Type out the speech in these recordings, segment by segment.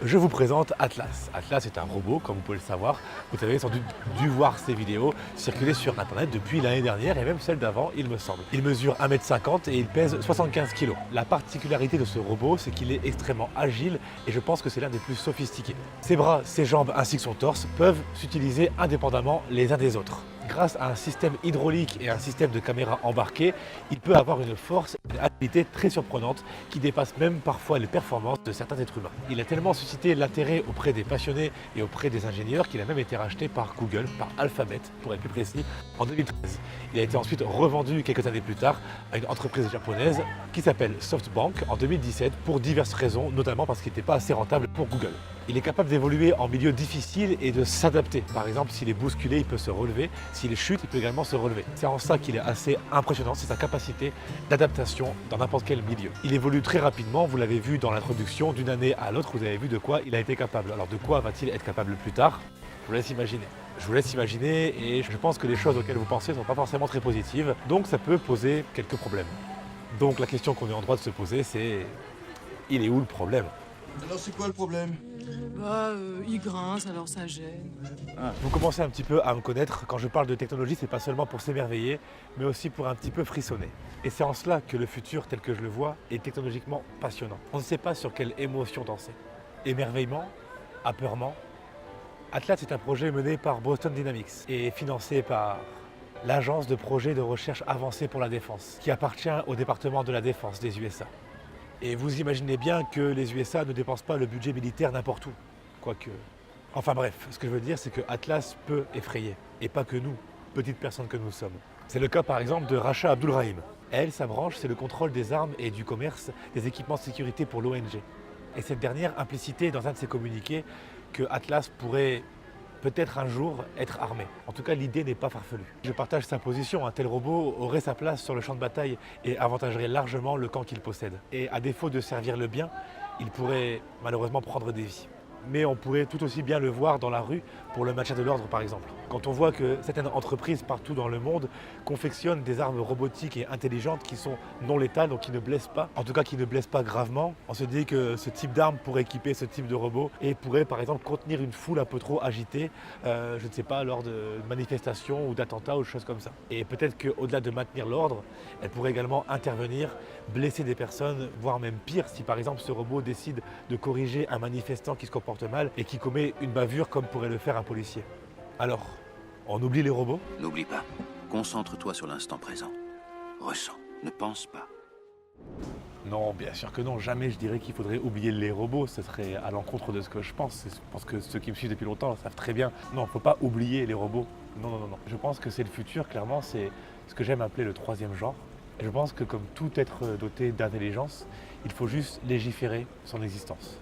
Je vous présente Atlas. Atlas est un robot, comme vous pouvez le savoir. Vous avez sans doute dû voir ces vidéos circuler sur Internet depuis l'année dernière et même celle d'avant, il me semble. Il mesure 1,50 m et il pèse 75 kg. La particularité de ce robot, c'est qu'il est extrêmement agile et je pense que c'est l'un des plus sophistiqués. Ses bras, ses jambes ainsi que son torse peuvent s'utiliser indépendamment les uns des autres. Grâce à un système hydraulique et un système de caméra embarqué, il peut avoir une force et une agilité très surprenante qui dépasse même parfois les performances de certains êtres humains. Il a tellement suscité l'intérêt auprès des passionnés et auprès des ingénieurs qu'il a même été racheté par Google, par Alphabet pour être plus précis, en 2013. Il a été ensuite revendu quelques années plus tard à une entreprise japonaise qui s'appelle SoftBank en 2017 pour diverses raisons, notamment parce qu'il n'était pas assez rentable pour Google. Il est capable d'évoluer en milieu difficile et de s'adapter. Par exemple, s'il est bousculé, il peut se relever. S'il chute, il peut également se relever. C'est en ça qu'il est assez impressionnant, c'est sa capacité d'adaptation dans n'importe quel milieu. Il évolue très rapidement, vous l'avez vu dans l'introduction, d'une année à l'autre, vous avez vu de quoi il a été capable. Alors de quoi va-t-il être capable plus tard? Je vous laisse imaginer. Je vous laisse imaginer et je pense que les choses auxquelles vous pensez ne sont pas forcément très positives, donc ça peut poser quelques problèmes. Donc la question qu'on est en droit de se poser, c'est il est où le problème? Alors c'est quoi le problème? Il grince, alors ça gêne. Vous commencez un petit peu à me connaître. Quand je parle de technologie, c'est pas seulement pour s'émerveiller, mais aussi pour un petit peu frissonner. Et c'est en cela que le futur, tel que je le vois, est technologiquement passionnant. On ne sait pas sur quelle émotion danser. Émerveillement? Apeurement? Atlas est un projet mené par Boston Dynamics et financé par l'agence de projets de recherche avancée pour la défense, qui appartient au département de la défense des USA. Et vous imaginez bien que les USA ne dépensent pas le budget militaire n'importe où. Quoique. Enfin bref, ce que je veux dire, c'est que Atlas peut effrayer. Et pas que nous, petites personnes que nous sommes. C'est le cas par exemple de Rasha Abdulrahim. Elle, sa branche, c'est le contrôle des armes et du commerce des équipements de sécurité pour l'ONG. Et cette dernière implicitait dans un de ses communiqués que Atlas pourrait peut-être un jour être armé. En tout cas, l'idée n'est pas farfelue. Je partage sa position, un tel robot aurait sa place sur le champ de bataille et avantagerait largement le camp qu'il possède. Et à défaut de servir le bien, il pourrait malheureusement prendre des vies. Mais on pourrait tout aussi bien le voir dans la rue pour le maintien de l'ordre par exemple. Quand on voit que certaines entreprises partout dans le monde confectionnent des armes robotiques et intelligentes qui sont non létales, donc qui ne blessent pas, en tout cas qui ne blessent pas gravement, on se dit que ce type d'arme pourrait équiper ce type de robot et pourrait par exemple contenir une foule un peu trop agitée, je ne sais pas, lors de manifestations ou d'attentats ou de choses comme ça. Et peut-être qu'au-delà de maintenir l'ordre, elle pourrait également intervenir, blesser des personnes, voire même pire, si par exemple ce robot décide de corriger un manifestant qui se comporte mal et qui commet une bavure comme pourrait le faire un policier. Alors, on oublie les robots? N'oublie pas, concentre-toi sur l'instant présent. Ressens, ne pense pas. Non, bien sûr que non, jamais je dirais qu'il faudrait oublier les robots, ce serait à l'encontre de ce que je pense. Je pense que ceux qui me suivent depuis longtemps le savent très bien. Non, il ne faut pas oublier les robots. Non, non, non, non. Je pense que c'est le futur, clairement, c'est ce que j'aime appeler le troisième genre. Et je pense que comme tout être doté d'intelligence, il faut juste légiférer son existence.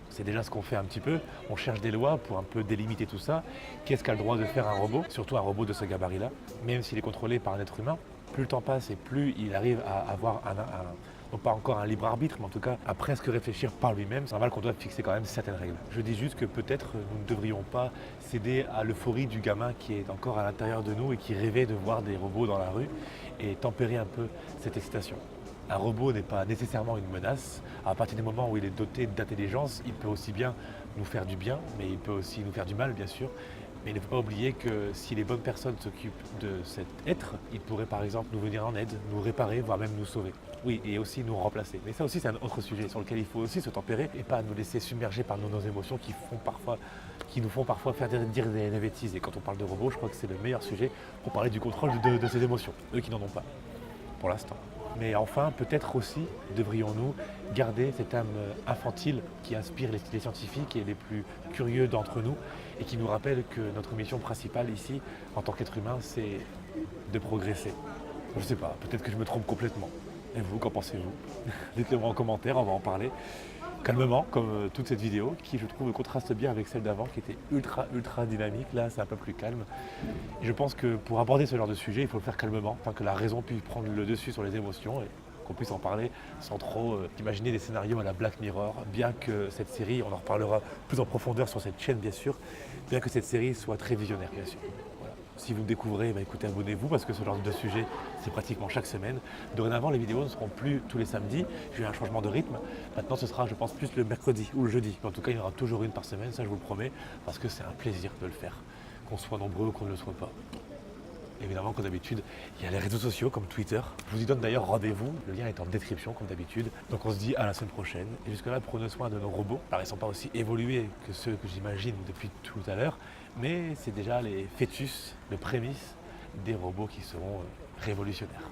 C'est déjà ce qu'on fait un petit peu, on cherche des lois pour un peu délimiter tout ça. Qu'est-ce qu'a le droit de faire un robot, surtout un robot de ce gabarit-là, même s'il est contrôlé par un être humain. Plus le temps passe et plus il arrive à avoir non pas encore un libre arbitre, mais en tout cas à presque réfléchir par lui-même. C'est normal qu'on doit fixer quand même certaines règles. Je dis juste que peut-être nous ne devrions pas céder à l'euphorie du gamin qui est encore à l'intérieur de nous et qui rêvait de voir des robots dans la rue et tempérer un peu cette excitation. Un robot n'est pas nécessairement une menace. À partir du moment où il est doté d'intelligence, il peut aussi bien nous faire du bien, mais il peut aussi nous faire du mal, bien sûr. Mais il ne faut pas oublier que si les bonnes personnes s'occupent de cet être, il pourrait par exemple nous venir en aide, nous réparer, voire même nous sauver. Oui, et aussi nous remplacer. Mais ça aussi, c'est un autre sujet sur lequel il faut aussi se tempérer et pas nous laisser submerger par nos émotions qui nous font parfois faire dire des bêtises. Et quand on parle de robots, je crois que c'est le meilleur sujet pour parler du contrôle de ces émotions, eux qui n'en ont pas, pour l'instant. Mais enfin, peut-être aussi devrions-nous garder cette âme infantile qui inspire les scientifiques et les plus curieux d'entre nous et qui nous rappelle que notre mission principale ici, en tant qu'être humain, c'est de progresser. Je ne sais pas, peut-être que je me trompe complètement. Et vous, qu'en pensez-vous? Dites-le moi en commentaire, on va en parler. Calmement, comme toute cette vidéo, qui je trouve contraste bien avec celle d'avant, qui était ultra dynamique. Là, c'est un peu plus calme. Et je pense que pour aborder ce genre de sujet, il faut le faire calmement, afin que la raison puisse prendre le dessus sur les émotions et qu'on puisse en parler sans trop imaginer des scénarios à la Black Mirror. Bien que cette série, on en reparlera plus en profondeur sur cette chaîne, bien sûr, bien que cette série soit très visionnaire, bien sûr. Voilà. Si vous me découvrez, écoutez, abonnez-vous parce que ce genre de sujet, c'est pratiquement chaque semaine. Dorénavant, les vidéos ne seront plus tous les samedis. J'ai eu un changement de rythme. Maintenant, ce sera, je pense, plus le mercredi ou le jeudi. En tout cas, il y en aura toujours une par semaine, ça je vous le promets, parce que c'est un plaisir de le faire, qu'on soit nombreux ou qu'on ne le soit pas. Évidemment, comme d'habitude, il y a les réseaux sociaux comme Twitter. Je vous y donne d'ailleurs rendez-vous, le lien est en description comme d'habitude. Donc on se dit à la semaine prochaine. Et jusque-là, prenez soin de nos robots. Alors ils ne sont pas aussi évolués que ceux que j'imagine depuis tout à l'heure, mais c'est déjà les fœtus, le prémisse des robots qui seront révolutionnaires.